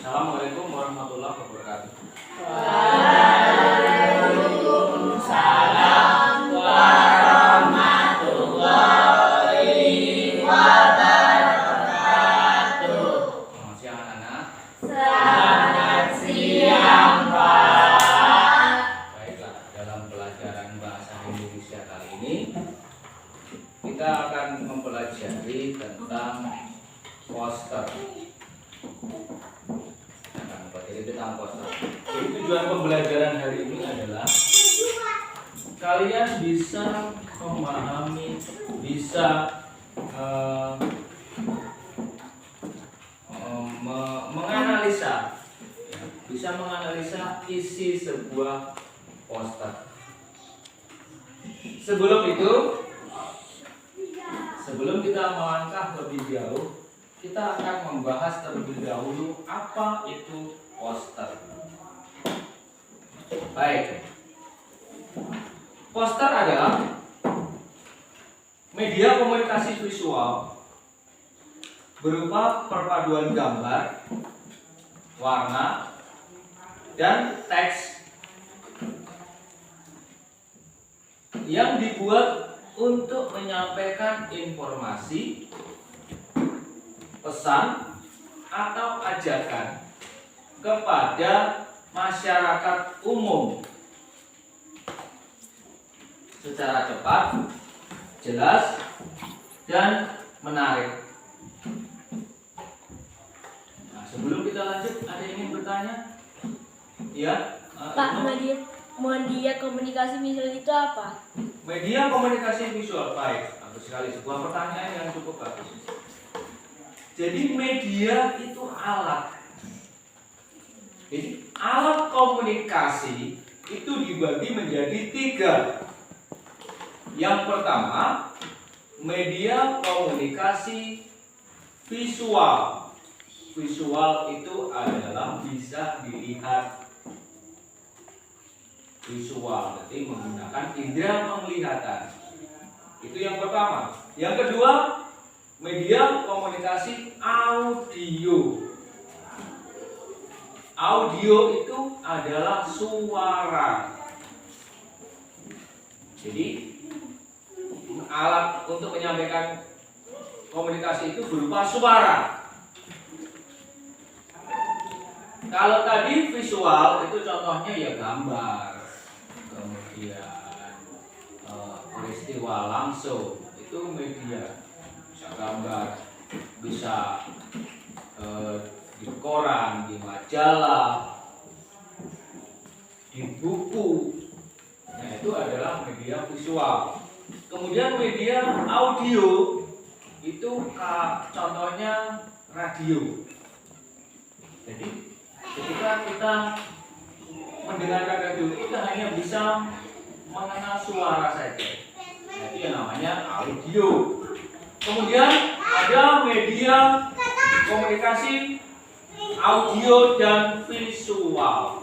Assalamualaikum warahmatullahi wabarakatuh. Waalaikumsalam warahmatullahi wabarakatuh. Selamat siang anak-anak. Selamat siang, Pak. Baiklah, dalam pelajaran bahasa Indonesia kali ini kita akan mempelajari tentang poster. Jadi tujuan pembelajaran hari ini adalah kalian bisa memahami, bisa menganalisa, bisa menganalisa isi sebuah poster. Sebelum kita melangkah lebih jauh, kita akan membahas terlebih dahulu apa itu poster. Baik. Poster adalah media komunikasi visual berupa perpaduan gambar, warna, dan teks yang dibuat untuk menyampaikan informasi, pesan, atau ajakan kepada masyarakat umum secara cepat, jelas, dan menarik. Nah, sebelum kita lanjut, ada yang ingin bertanya? Ya, Pak, media komunikasi visual itu apa? media komunikasi visual, baik, bagus sekali, sebuah pertanyaan yang cukup bagus. Jadi media itu alat. Jadi alat komunikasi itu dibagi menjadi 3. Yang pertama, media komunikasi visual. Visual itu adalah bisa dilihat. Visual, berarti menggunakan indera penglihatan. Itu yang pertama. Yang kedua, media komunikasi audio. Audio itu adalah suara. Jadi alat untuk menyampaikan komunikasi itu berupa suara. Kalau tadi visual itu contohnya ya gambar, kemudian peristiwa langsung, itu media. Bisa gambar, bisa di koran, di majalah, di buku. Nah, itu adalah media visual. Kemudian media audio itu contohnya radio. Jadi ketika kita mendengarkan radio, kita hanya bisa mengenal suara saja. Nah, itu yang namanya audio. Kemudian ada media komunikasi audio dan visual.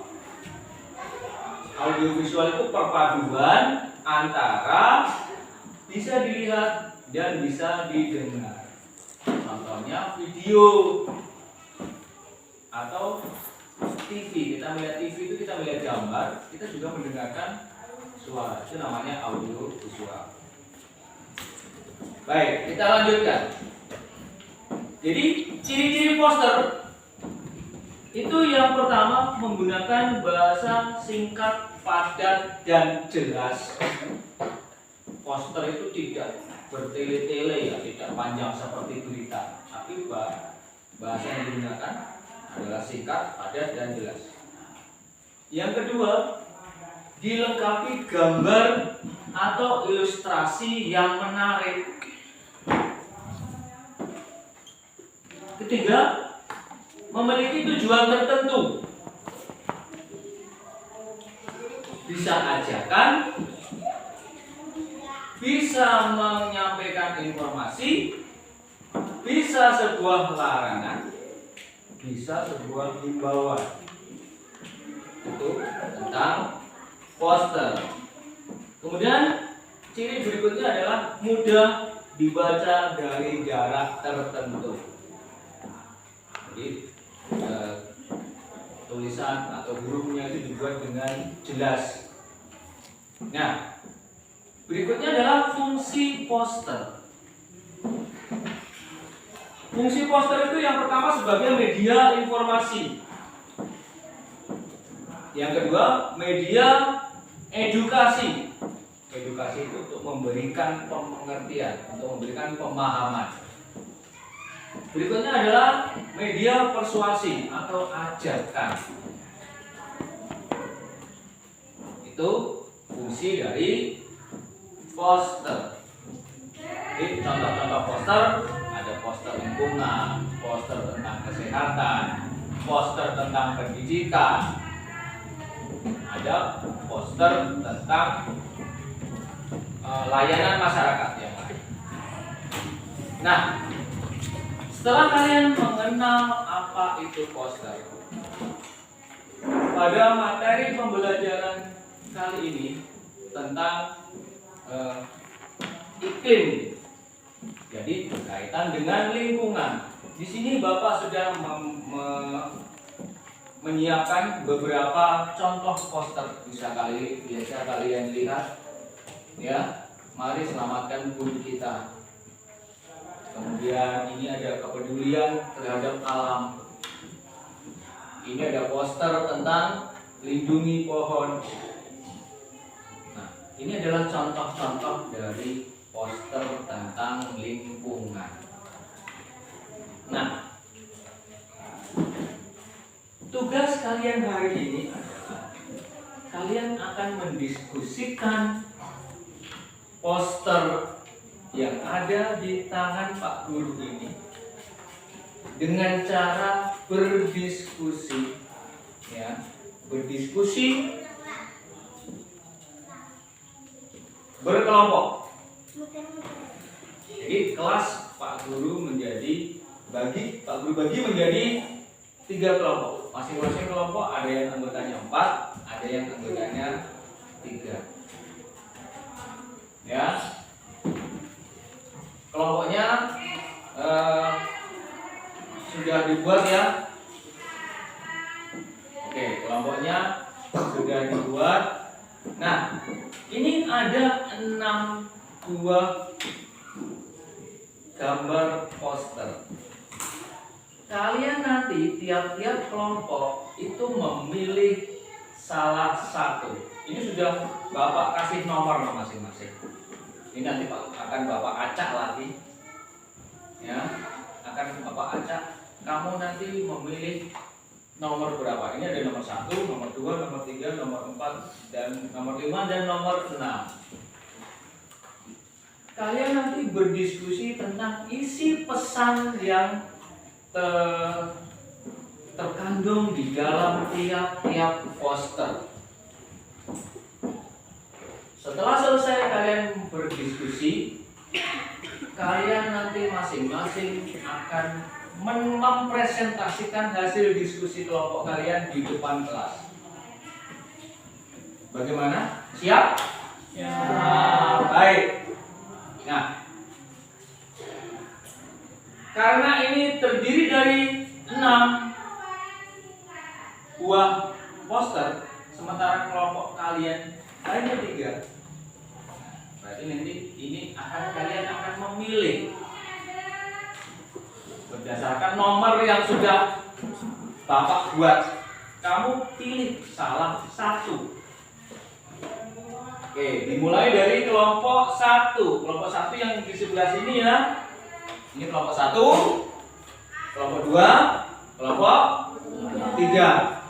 Audio visual itu perpaduan antara bisa dilihat dan bisa didengar. Contohnya video atau TV. Kita melihat TV itu kita melihat gambar, kita juga mendengarkan suara. Itu namanya audio visual. Baik, kita lanjutkan. Jadi ciri-ciri poster itu yang pertama menggunakan bahasa singkat, padat, dan jelas. Poster itu tidak bertele-tele ya, tidak panjang seperti berita, tapi bahasa yang digunakan adalah singkat, padat, dan jelas. Yang kedua, dilengkapi gambar atau ilustrasi yang menarik. Ketiga, memiliki tujuan tertentu. Bisa ajakan, bisa menyampaikan informasi, bisa sebuah larangan, bisa sebuah himbauan. Itu tentang poster. Kemudian ciri berikutnya adalah mudah dibaca dari jarak tertentu. Jadi tulisan atau hurufnya itu dibuat dengan jelas. Nah, berikutnya adalah fungsi poster. Fungsi poster itu yang pertama sebagai media informasi. Yang kedua, media edukasi. Edukasi itu untuk memberikan pengertian, untuk memberikan pemahaman. Berikutnya adalah media persuasi atau ajakan. Itu fungsi dari poster. Jadi contoh-contoh poster ada poster lingkungan, poster tentang kesehatan, poster tentang pendidikan, ada poster tentang layanan masyarakat yang lain. Nah, setelah kalian mengenal apa itu poster, pada materi pembelajaran kali ini tentang iklim, jadi berkaitan dengan lingkungan. Di sini Bapak sudah menyiapkan beberapa contoh poster, biasa kalian lihat, ya. Mari selamatkan bumi kita. Kemudian ini ada kepedulian terhadap alam. Ini ada poster tentang lindungi pohon. Nah, ini adalah contoh-contoh dari poster tentang lingkungan. Nah, tugas kalian hari ini adalah kalian akan mendiskusikan poster yang ada di tangan Pak Guru ini dengan cara berdiskusi, ya, berdiskusi berkelompok. Jadi kelas Pak Guru bagi menjadi 3 kelompok. Masing-masing kelompok ada yang anggotanya 4, ada yang anggotanya 3. Ya. Kelompoknya sudah dibuat ya. Oke, kelompoknya sudah dibuat. Nah, ini ada 6 buah gambar poster. Kalian nanti tiap-tiap kelompok itu memilih salah satu. Ini sudah Bapak kasih nomor masing-masing. Ini nanti akan Bapak acak lagi, ya, akan Bapak acak. Kamu nanti memilih nomor berapa? Ini ada nomor 1, nomor 2, nomor 3, nomor 4, dan nomor 5 dan nomor 6. Kalian nanti berdiskusi tentang isi pesan yang terkandung di dalam tiap-tiap poster. Setelah selesai kalian berdiskusi, kalian nanti masing-masing akan mempresentasikan hasil diskusi kelompok kalian di depan kelas. Bagaimana? Siap? Ya. Baik. Nah, karena ini terdiri dari 6 buah poster, sementara kelompok kalian hanya 3. Berarti nanti kalian akan memilih berdasarkan nomor yang sudah Bapak buat. Kamu pilih salah satu. Oke, dimulai dari kelompok 1. Kelompok 1 yang di sebelah sini ya. Ini kelompok 1, kelompok 2, kelompok 3.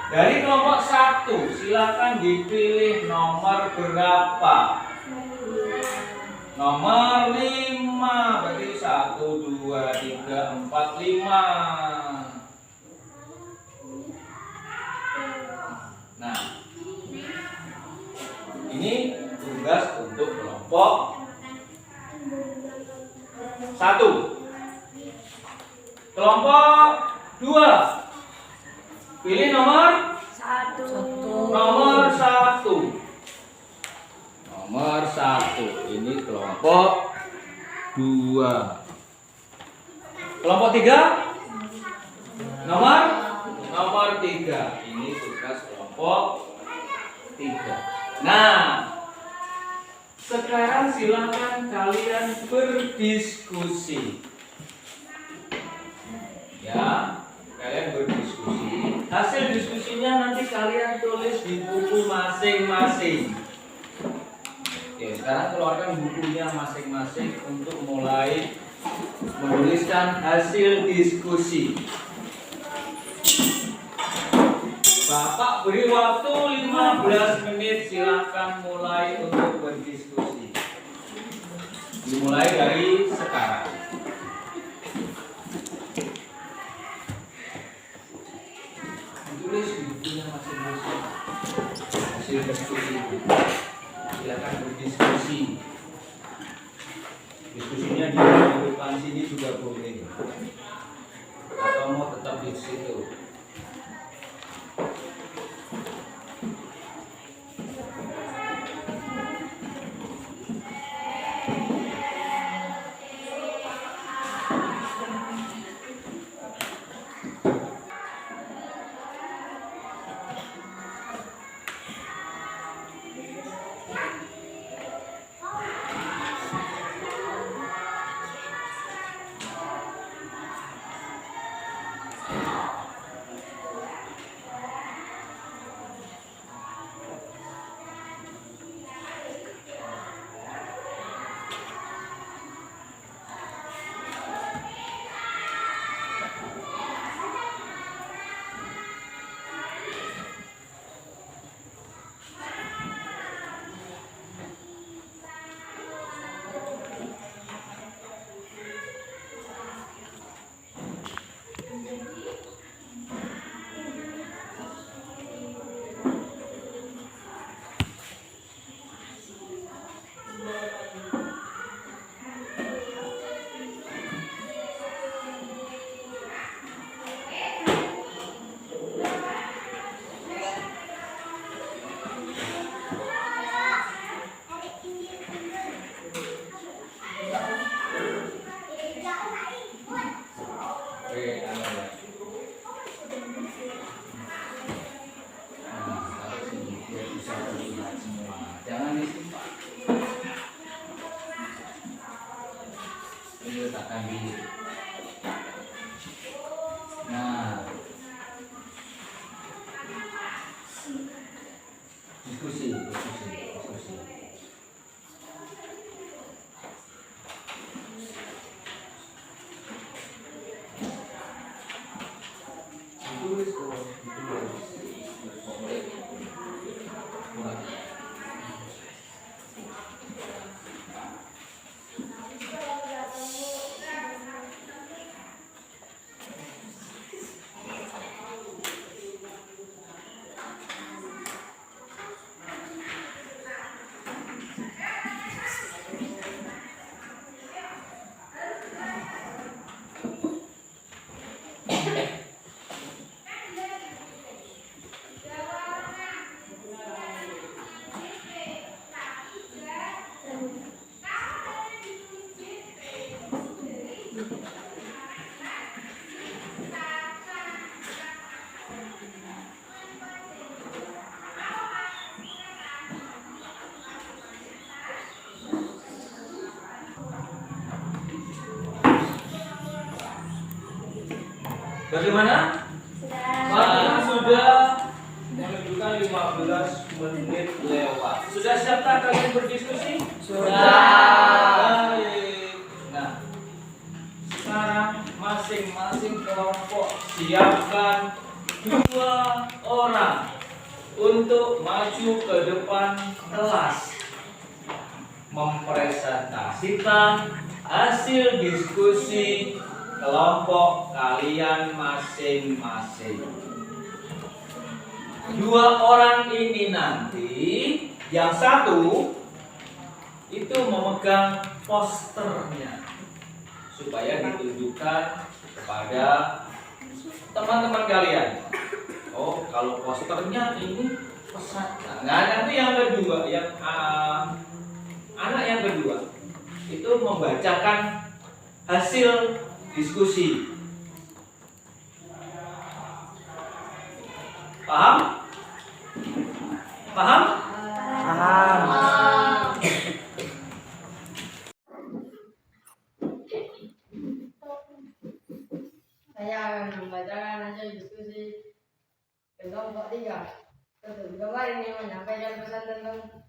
Dari kelompok 1 silakan dipilih nomor berapa? Nomor 5. Berarti 1, 2, 3, 4, 5. Nah, ini tugas untuk kelompok 1. Kelompok 2, pilih nomor 1. Nomor 1. Nomor 1. Ini kelompok 2. Kelompok 3, nomor nomor 3. Ini tugas kelompok 3. Nah, sekarang silakan kalian berdiskusi. Ya, kalian berdiskusi. Hasil diskusinya nanti kalian tulis di buku masing-masing. Oke, sekarang keluarkan bukunya masing-masing untuk mulai menuliskan hasil diskusi. Bapak beri waktu 15 menit, silakan mulai untuk berdiskusi. Dimulai dari sekarang. Tulis di bukunya masing-masing hasil diskusi. Silakan berdiskusi. Diskusinya di depan sini juga boleh. Atau mau tetap di situ. Diskusi. Ditulis kok, Bagaimana? Waktu sudah menunjukkan 15 menit lewat. Sudah siapkah kalian berdiskusi? Sudah. Baik. Nah, sekarang masing-masing kelompok siapkan 2 orang untuk maju ke depan kelas mempresentasikan hasil diskusi kelompok kalian masing-masing. 2 orang ini nanti, yang satu itu memegang posternya supaya ditunjukkan kepada teman-teman kalian. Oh, kalau posternya ini pesan. Nah, nanti yang kedua, anak yang kedua itu membacakan hasil diskusi. Paham? Paham? Saya akan membacakan hasil diskusi kelompok 3. Gambar ini menyampaikan pesan tentang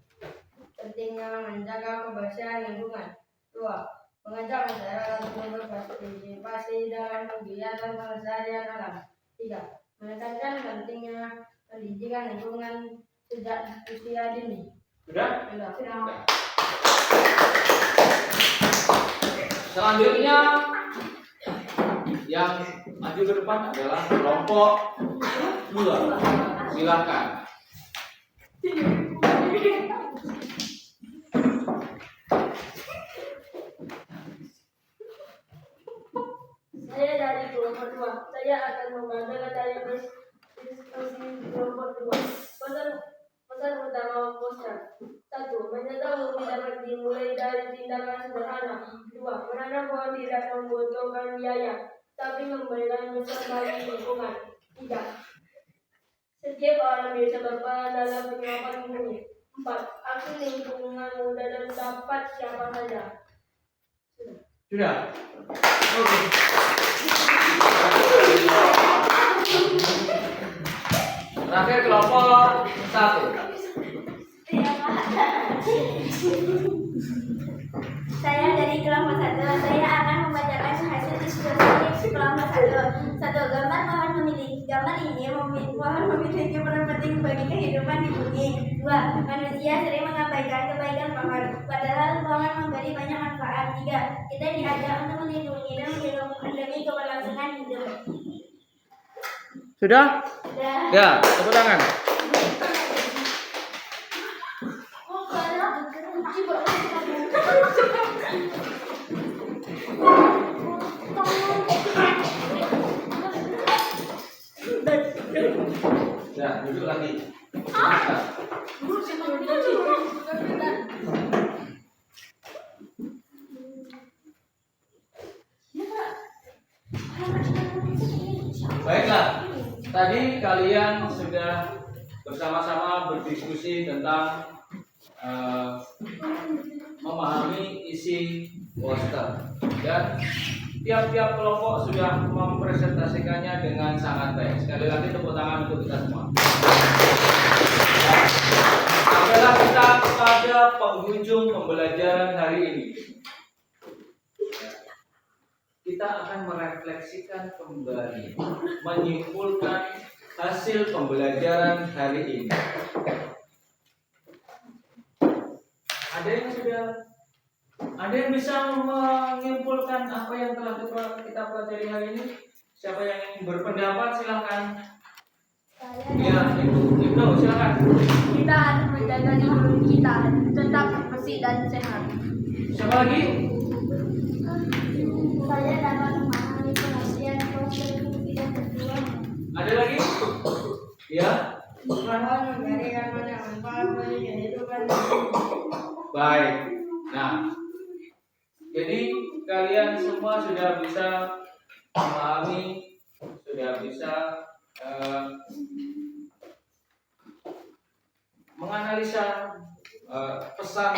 pentingnya menjaga kebersihan lingkungan. 2. Mengajak masyarakat untuk berpartisipasi dalam kegiatan pelestarian alam. 3. Menekankan pentingnya pendidikan lingkungan sejak usia dini. Sudah? Sudah. Selanjutnya yang maju ke depan adalah kelompok 2. Silakan. Saya dari kelompok 2. Saya akan membantu materi diskusi kelompok 2. Pesan utama poster. 1. Menjaga bumi dapat dimulai dari tindakan sederhana. 2. Menanam pohon tidak membutuhkan biaya, tapi memberikan kesan bagi lingkungan. 3. Setiap orang bisa berperan dalam penyelamatkan bumi. 4. Aksi lingkungan mudah dan dapat siapa saja. Sudah? Oke. Terakhir kelompok 1. Saya dari kelompok 1. Saya akan membacakan hasil diskusi kelompok 1. 1. Gambar pohon memiliki. Gambar ini pohon memiliki peran penting bagi kehidupan di bumi. 2. Manusia sering mengabaikan kebaikan pohon, padahal pohon memberi banyak manfaat. 3. Kita diajak untuk melindungi dan menghilangkan demi keberlangsungan hidup. Sudah? Sudah. Ya, tepuk tangan. Ya, duduk lagi. Baiklah, tadi kalian sudah bersama-sama berdiskusi tentang memahami isi poster, dan tiap-tiap kelompok sudah mempresentasikannya dengan sangat baik. Sekali lagi tepuk tangan untuk kita semua. Adalah kita kepada penghujung pembelajaran hari ini. Kita akan merefleksikan kembali, menyimpulkan hasil pembelajaran hari ini. Ada yang bisa menyimpulkan apa yang telah kita pelajari hari ini? Siapa yang ingin berpendapat silahkan. Ya, Ibnu silakan. Kita harus menjaga lingkungan kita tetap bersih dan sehat. Siapa lagi? Saya dapat memahami pengertian poster fungsi dan tujuan. Ada lagi? Ya. Mohon memberikan banyak manfaat bagi kehidupan. Baik. Nah, jadi kalian semua sudah bisa memahami, sudah bisa menganalisa pesan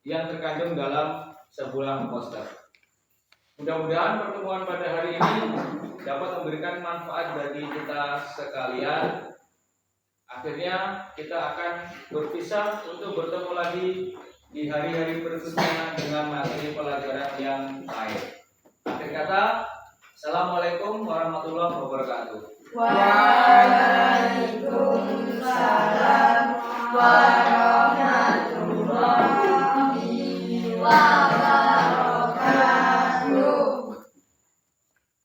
yang terkandung dalam sebuah poster. Mudah-mudahan pertemuan pada hari ini dapat memberikan manfaat bagi kita sekalian. Akhirnya kita akan berpisah untuk bertemu lagi di hari-hari berikutnya dengan materi pelajaran yang lain. Akhir kata, Assalamualaikum warahmatullahi wabarakatuh. Waalaikumsalam warahmatullahi